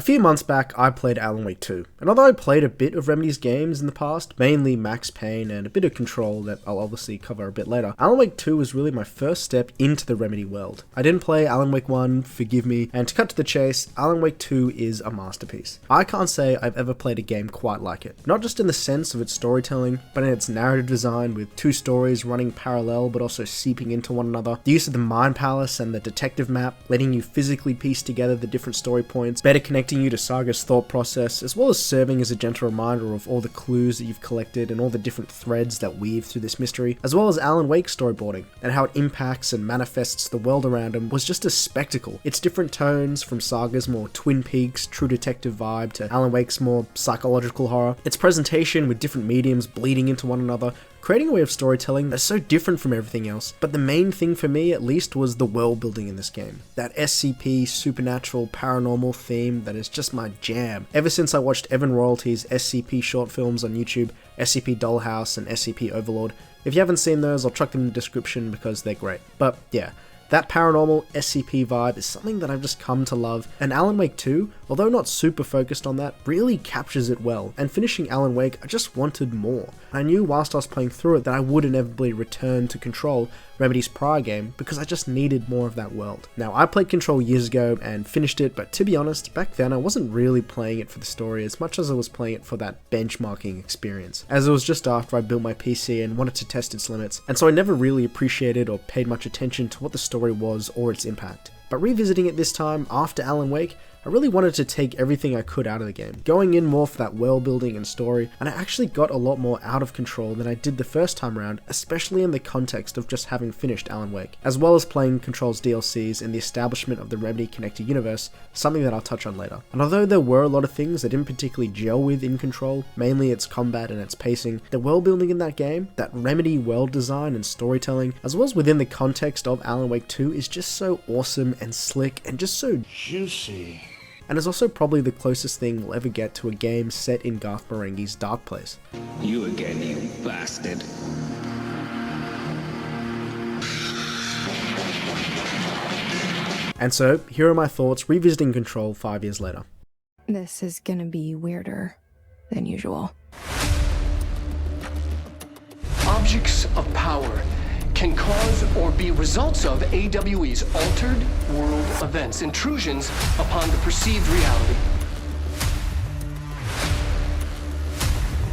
few months back, I played Alan Wake 2, and although I played a bit of Remedy's games in the past, mainly Max Payne and a bit of Control that I'll obviously cover a bit later, Alan Wake 2 was really my first step into the Remedy world. I didn't play Alan Wake 1, forgive me, and to cut to the chase, Alan Wake 2 is a masterpiece. I can't say I've ever played a game quite like it, not just in the sense of its storytelling, but in its narrative design with two stories running parallel but also seeping into one another, the use of the Mind Palace and the detective map, letting you physically piece together the different story points, better connecting you to Saga's thought process, as well as serving as a gentle reminder of all the clues that you've collected and all the different threads that weave through this mystery, as well as Alan Wake's storyboarding, and how it impacts and manifests the world around him was just a spectacle. Its different tones, from Saga's more Twin Peaks, True Detective vibe to Alan Wake's more psychological horror, its presentation with different mediums bleeding into one another, creating a way of storytelling that's so different from everything else. But the main thing for me, at least, was the world building in this game. That SCP, supernatural, paranormal theme that is just my jam. Ever since I watched Evan Royalty's SCP short films on YouTube, SCP Dollhouse and SCP Overlord. If you haven't seen those, I'll chuck them in the description because they're great. But yeah, that paranormal SCP vibe is something that I've just come to love, and Alan Wake 2, although not super focused on that, really captures it well, and finishing Alan Wake, I just wanted more. I knew whilst I was playing through it that I would inevitably return to Control, Remedy's prior game, because I just needed more of that world. Now, I played Control years ago and finished it, but to be honest, back then I wasn't really playing it for the story as much as I was playing it for that benchmarking experience, as it was just after I built my PC and wanted to test its limits, and so I never really appreciated or paid much attention to what the story was or its impact. But revisiting it this time, after Alan Wake, I really wanted to take everything I could out of the game, going in more for that world building and story, and I actually got a lot more out of Control than I did the first time around, especially in the context of just having finished Alan Wake, as well as playing Control's DLCs and the establishment of the Remedy connected universe, something that I'll touch on later. And although there were a lot of things I didn't particularly gel with in Control, mainly its combat and its pacing, the world building in that game, that Remedy world design and storytelling, as well as within the context of Alan Wake 2 is just so awesome and slick and just so juicy. And is also probably the closest thing we'll ever get to a game set in Garth Marenghi's Dark Place. You again, you bastard. And so, here are my thoughts revisiting Control 5 years later. This is gonna be weirder than usual. Objects of power can cause or be results of AWE's altered world events, intrusions upon the perceived reality.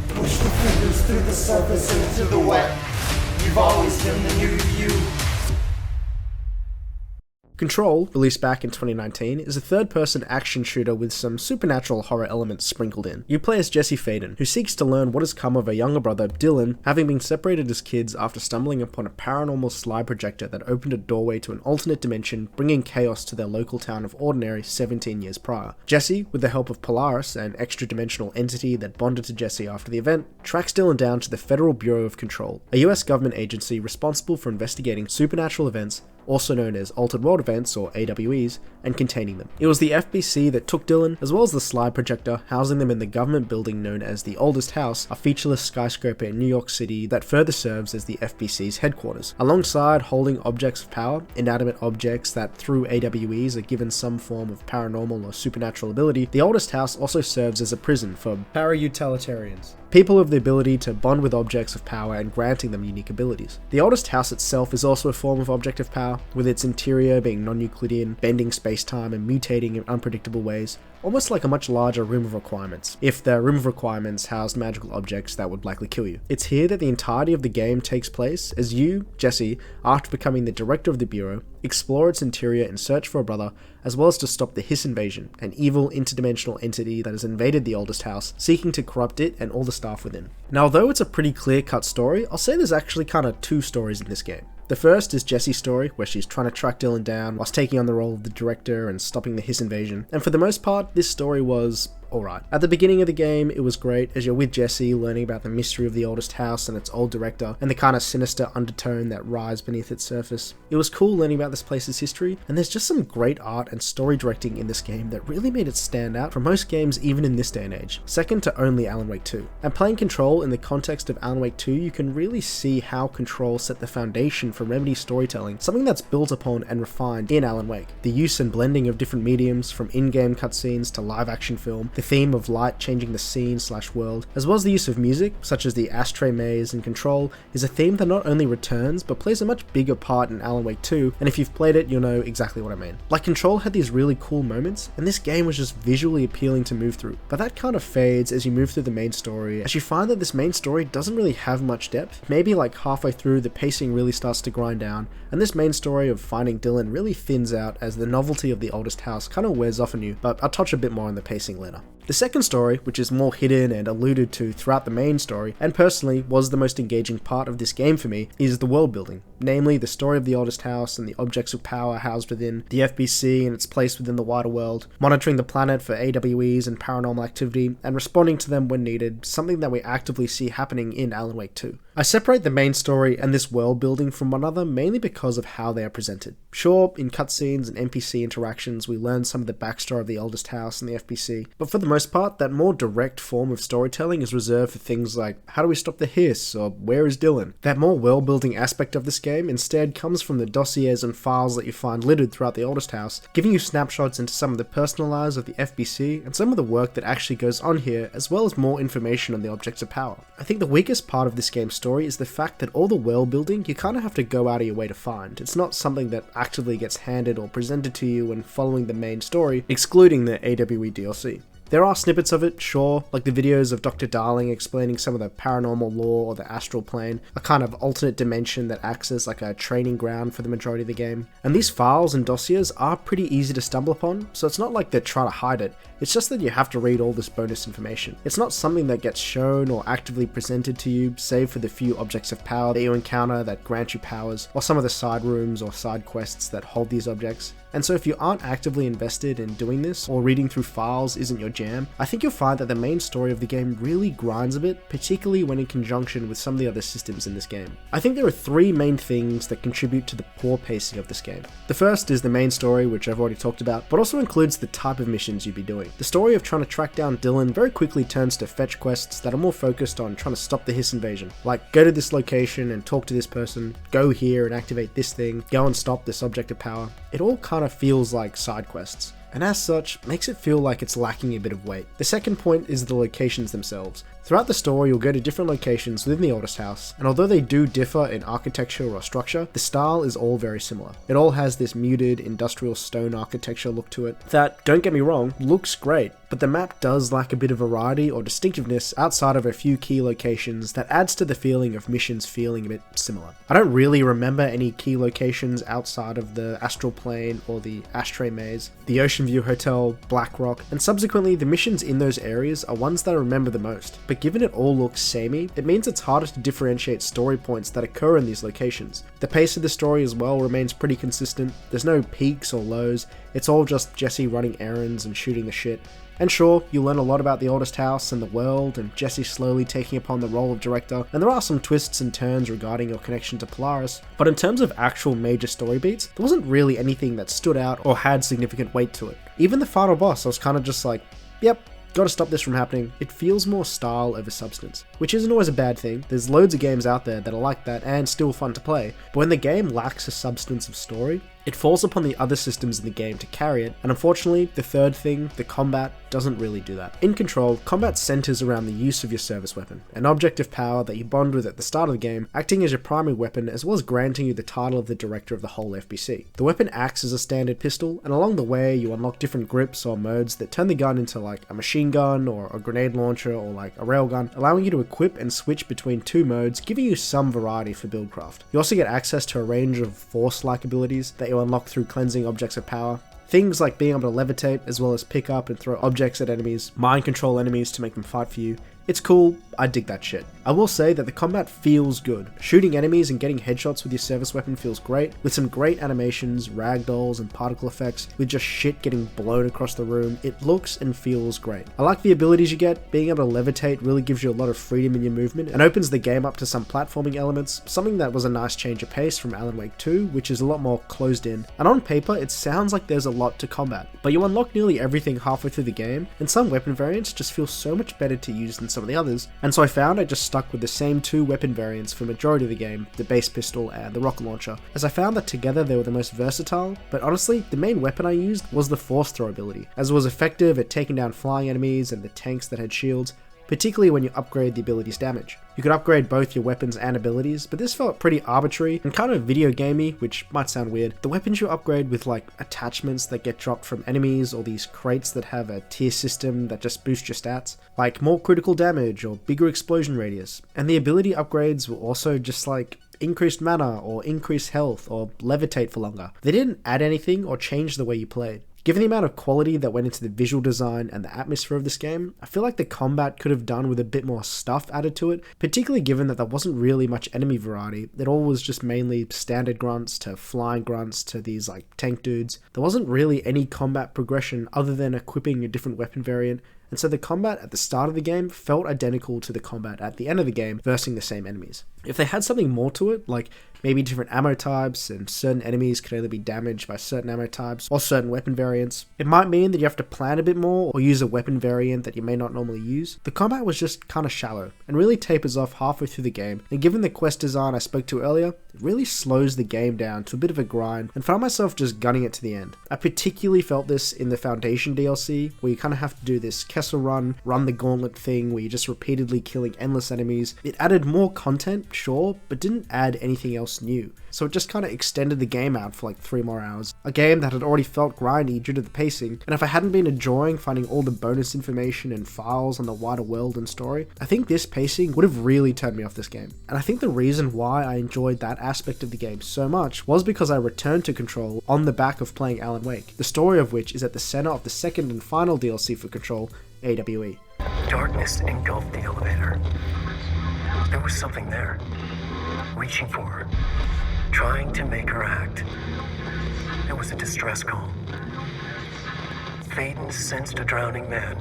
Push the fingers through the surface into the wet. You've always been the new you. Control, released back in 2019, is a third-person action shooter with some supernatural horror elements sprinkled in. You play as Jesse Faden, who seeks to learn what has come of her younger brother, Dylan, having been separated as kids after stumbling upon a paranormal slide projector that opened a doorway to an alternate dimension, bringing chaos to their local town of Ordinary 17 years prior. Jesse, with the help of Polaris, an extra-dimensional entity that bonded to Jesse after the event, tracks Dylan down to the Federal Bureau of Control, a US government agency responsible for investigating supernatural events, also known as Altered World Events, or AWEs, and containing them. It was the FBC that took Dylan, as well as the slide projector, housing them in the government building known as the Oldest House, a featureless skyscraper in New York City that further serves as the FBC's headquarters. Alongside holding objects of power, inanimate objects that through AWEs are given some form of paranormal or supernatural ability, the Oldest House also serves as a prison for para-utilitarians, people with the ability to bond with objects of power and granting them unique abilities. The Oldest House itself is also a form of object of power, with its interior being non-Euclidean, bending space-time and mutating in unpredictable ways, almost like a much larger Room of Requirements, if the Room of Requirements housed magical objects that would likely kill you. It's here that the entirety of the game takes place, as you, Jesse, after becoming the director of the Bureau, explore its interior in search for a brother, as well as to stop the Hiss invasion, an evil interdimensional entity that has invaded the Oldest House, seeking to corrupt it and all the staff within. Now, although it's a pretty clear-cut story, I'll say there's actually kind of two stories in this game. The first is Jessie's story, where she's trying to track Dylan down whilst taking on the role of the director and stopping the Hiss invasion, and for the most part, this story was alright. At the beginning of the game, it was great as you're with Jesse learning about the mystery of the oldest house and its old director, and the kind of sinister undertone that rides beneath its surface. It was cool learning about this place's history, and there's just some great art and story directing in this game that really made it stand out from most games even in this day and age, second to only Alan Wake 2. And playing Control in the context of Alan Wake 2, you can really see how Control set the foundation for Remedy storytelling, something that's built upon and refined in Alan Wake. The use and blending of different mediums, from in-game cutscenes to live-action film, the theme of light changing the scene/world, as well as the use of music, such as the Ashtray Maze in Control, is a theme that not only returns, but plays a much bigger part in Alan Wake 2, and if you've played it, you'll know exactly what I mean. Like, Control had these really cool moments, and this game was just visually appealing to move through, but that kind of fades as you move through the main story, as you find that this main story doesn't really have much depth. Maybe like halfway through, the pacing really starts to grind down, and this main story of finding Dylan really thins out as the novelty of the oldest house kind of wears off on you, but I'll touch a bit more on the pacing later. The second story, which is more hidden and alluded to throughout the main story, and personally was the most engaging part of this game for me, is the world building, namely the story of the oldest house and the objects of power housed within, the FBC and its place within the wider world, monitoring the planet for AWEs and paranormal activity, and responding to them when needed, something that we actively see happening in Alan Wake 2. I separate the main story and this world building from one another mainly because of how they are presented. Sure, in cutscenes and NPC interactions we learn some of the backstory of the oldest house and the FBC, but for the most part, that more direct form of storytelling is reserved for things like, how do we stop the hiss, or where is Dylan? That more world-building aspect of this game instead comes from the dossiers and files that you find littered throughout the oldest house, giving you snapshots into some of the personal lives of the FBC and some of the work that actually goes on here, as well as more information on the objects of power. I think the weakest part of this game's story is the fact that all the world building you kind of have to go out of your way to find. It's not something that actively gets handed or presented to you when following the main story, excluding the AWE DLC. There are snippets of it, sure, like the videos of Dr. Darling explaining some of the paranormal lore or the astral plane, a kind of alternate dimension that acts as like a training ground for the majority of the game. And these files and dossiers are pretty easy to stumble upon, so it's not like they're trying to hide it, it's just that you have to read all this bonus information. It's not something that gets shown or actively presented to you, save for the few objects of power that you encounter that grant you powers, or some of the side rooms or side quests that hold these objects. And so if you aren't actively invested in doing this, or reading through files isn't your jam, I think you'll find that the main story of the game really grinds a bit, particularly when in conjunction with some of the other systems in this game. I think there are three main things that contribute to the poor pacing of this game. The first is the main story, which I've already talked about, but also includes the type of missions you'd be doing. The story of trying to track down Dylan very quickly turns to fetch quests that are more focused on trying to stop the Hiss invasion, like go to this location and talk to this person, go here and activate this thing, go and stop this object of power. It all kind of feels like side quests, and as such, makes it feel like it's lacking a bit of weight. The second point is the locations themselves. Throughout the story, you'll go to different locations within the oldest house, and although they do differ in architecture or structure, the style is all very similar. It all has this muted industrial stone architecture look to it that, don't get me wrong, looks great, but the map does lack a bit of variety or distinctiveness outside of a few key locations that adds to the feeling of missions feeling a bit similar. I don't really remember any key locations outside of the Astral Plane or the Ashtray Maze, the Ocean View Hotel, Black Rock, and subsequently the missions in those areas are ones that I remember the most. But given it all looks samey, it means it's harder to differentiate story points that occur in these locations. The pace of the story as well remains pretty consistent, there's no peaks or lows, it's all just Jesse running errands and shooting the shit. And sure, you learn a lot about the oldest house and the world, and Jesse slowly taking upon the role of director, and there are some twists and turns regarding your connection to Polaris, but in terms of actual major story beats, there wasn't really anything that stood out or had significant weight to it. Even the final boss, I was kind of just like, yep, gotta stop this from happening. It feels more style over substance, which isn't always a bad thing. There's loads of games out there that are like that and still fun to play, but when the game lacks a substance of story, it falls upon the other systems in the game to carry it, and unfortunately, the third thing, the combat, doesn't really do that. In Control, combat centers around the use of your service weapon, an object of power that you bond with at the start of the game, acting as your primary weapon as well as granting you the title of the director of the whole FBC. The weapon acts as a standard pistol, and along the way you unlock different grips or modes that turn the gun into like a machine gun or a grenade launcher or like a railgun, allowing you to equip and switch between two modes, giving you some variety for buildcraft. You also get access to a range of force-like abilities that you unlock through cleansing objects of power. Things like being able to levitate as well as pick up and throw objects at enemies, mind control enemies to make them fight for you, It's cool, I dig that shit. I will say that the combat feels good. Shooting enemies and getting headshots with your service weapon feels great, with some great animations, ragdolls, and particle effects, with just shit getting blown across the room. It looks and feels great. I like the abilities you get. Being able to levitate really gives you a lot of freedom in your movement, and opens the game up to some platforming elements, something that was a nice change of pace from Alan Wake 2, which is a lot more closed in. And on paper, it sounds like there's a lot to combat, but you unlock nearly everything halfway through the game, and some weapon variants just feel so much better to use than some of the others, and so I found I just stuck with the same 2 weapon variants for majority of the game, the base pistol and the rocket launcher, as I found that together they were the most versatile. But honestly, the main weapon I used was the force throw ability, as it was effective at taking down flying enemies and the tanks that had shields, particularly when you upgrade the ability's damage. You could upgrade both your weapons and abilities, but this felt pretty arbitrary and kind of video gamey, which might sound weird. The weapons you upgrade with like attachments that get dropped from enemies, or these crates that have a tier system that just boost your stats, like more critical damage or bigger explosion radius. And the ability upgrades were also just like increased mana or increased health or levitate for longer. They didn't add anything or change the way you played. Given the amount of quality that went into the visual design and the atmosphere of this game, I feel like the combat could have done with a bit more stuff added to it, particularly given that there wasn't really much enemy variety. It all was just mainly standard grunts to flying grunts to these like tank dudes. There wasn't really any combat progression other than equipping a different weapon variant, and so the combat at the start of the game felt identical to the combat at the end of the game, versing the same enemies. If they had something more to it, like maybe different ammo types and certain enemies could only be damaged by certain ammo types or certain weapon variants, it might mean that you have to plan a bit more or use a weapon variant that you may not normally use. The combat was just kind of shallow and really tapers off halfway through the game, and given the quest design I spoke to earlier, it really slows the game down to a bit of a grind and found myself just gunning it to the end. I particularly felt this in the Foundation DLC, where you kind of have to do this Kessel run the gauntlet thing where you're just repeatedly killing endless enemies. It added more content, sure, but didn't add anything else new. So it just kind of extended the game out for like 3 more hours. A game that had already felt grindy due to the pacing, and if I hadn't been enjoying finding all the bonus information and files on the wider world and story, I think this pacing would have really turned me off this game. And I think the reason why I enjoyed that aspect of the game so much was because I returned to Control on the back of playing Alan Wake, the story of which is at the center of the second and final DLC for Control, AWE. Darkness engulfed the elevator. There was something there, reaching for her, trying to make her act. It was a distress call. Faden sensed a drowning man,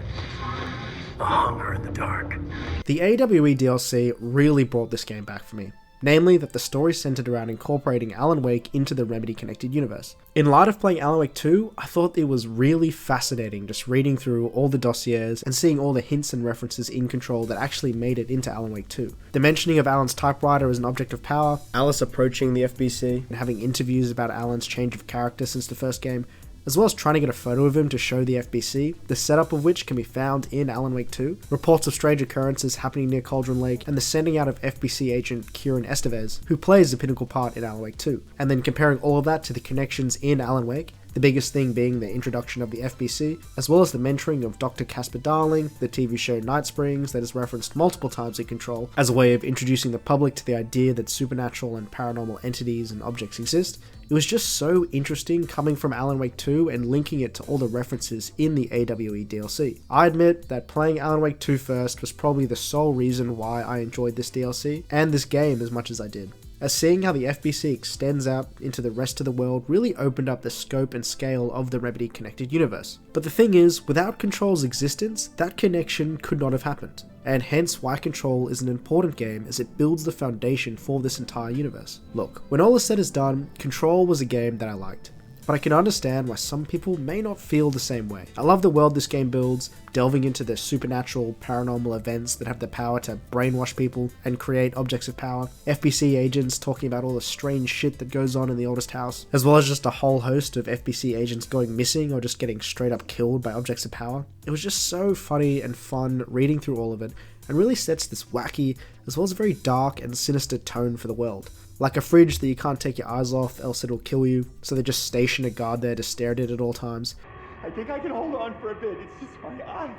a hunger in the dark. The AWE DLC really brought this game back for me. Namely, that the story centered around incorporating Alan Wake into the Remedy connected universe. In light of playing Alan Wake 2, I thought it was really fascinating just reading through all the dossiers and seeing all the hints and references in Control that actually made it into Alan Wake 2. The mentioning of Alan's typewriter as an object of power, Alice approaching the FBC, and having interviews about Alan's change of character since the first game, as well as trying to get a photo of him to show the FBC, the setup of which can be found in Alan Wake 2, reports of strange occurrences happening near Cauldron Lake, and the sending out of FBC agent Kieran Estevez, who plays a pinnacle part in Alan Wake 2, and then comparing all of that to the connections in Alan Wake, the biggest thing being the introduction of the FBC, as well as the mentoring of Dr. Casper Darling, the TV show Night Springs that is referenced multiple times in Control, as a way of introducing the public to the idea that supernatural and paranormal entities and objects exist. It was just so interesting coming from Alan Wake 2 and linking it to all the references in the AWE DLC. I admit that playing Alan Wake 2 first was probably the sole reason why I enjoyed this DLC and this game as much as I did, as seeing how the FBC extends out into the rest of the world really opened up the scope and scale of the Remedy connected universe. But the thing is, without Control's existence, that connection could not have happened, and hence why Control is an important game as it builds the foundation for this entire universe. Look, when all is said is done, Control was a game that I liked, but I can understand why some people may not feel the same way. I love the world this game builds, delving into the supernatural, paranormal events that have the power to brainwash people and create objects of power, FBC agents talking about all the strange shit that goes on in the oldest house, as well as just a whole host of FBC agents going missing or just getting straight up killed by objects of power. It was just so funny and fun reading through all of it, and really sets this wacky, as well as a very dark and sinister tone for the world. Like a fridge that you can't take your eyes off, else it'll kill you, so they just station a guard there to stare at it at all times. I think I can hold on for a bit. It's just my eyes.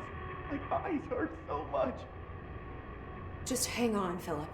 My eyes hurt so much. Just hang on, Philip.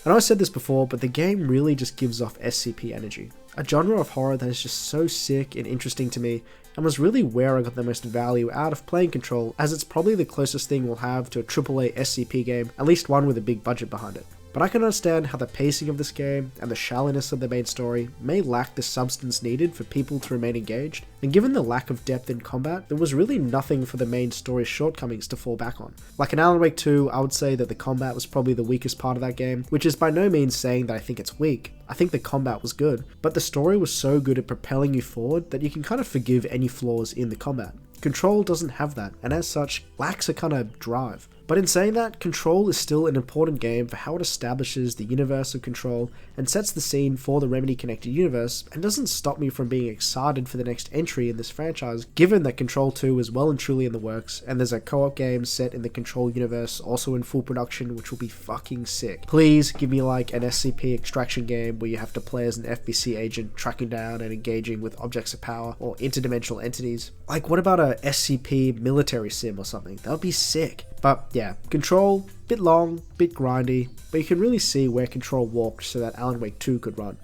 I know I said this before, but the game really just gives off SCP energy. A genre of horror that is just so sick and interesting to me, and was really where I got the most value out of playing Control, as it's probably the closest thing we'll have to a AAA SCP game, at least one with a big budget behind it. But I can understand how the pacing of this game and the shallowness of the main story may lack the substance needed for people to remain engaged, and given the lack of depth in combat, there was really nothing for the main story's shortcomings to fall back on. Like in Alan Wake 2, I would say that the combat was probably the weakest part of that game, which is by no means saying that I think it's weak. I think the combat was good, but the story was so good at propelling you forward that you can kind of forgive any flaws in the combat. Control doesn't have that, and as such, lacks a kind of drive. But in saying that, Control is still an important game for how it establishes the universe of Control and sets the scene for the Remedy connected universe, and doesn't stop me from being excited for the next entry in this franchise, given that Control 2 is well and truly in the works, and there's a co-op game set in the Control universe also in full production, which will be fucking sick. Please give me like an SCP extraction game where you have to play as an FBC agent tracking down and engaging with objects of power or interdimensional entities. Like, what about a SCP military sim or something? That would be sick. But yeah, Control, bit long, bit grindy, but you can really see where Control walked so that Alan Wake 2 could run.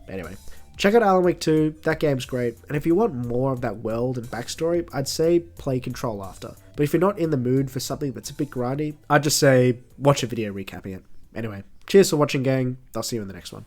Anyway, check out Alan Wake 2, that game's great, and if you want more of that world and backstory, I'd say play Control after. But if you're not in the mood for something that's a bit grindy, I'd just say watch a video recapping it. Anyway, cheers for watching, gang. I'll see you in the next one.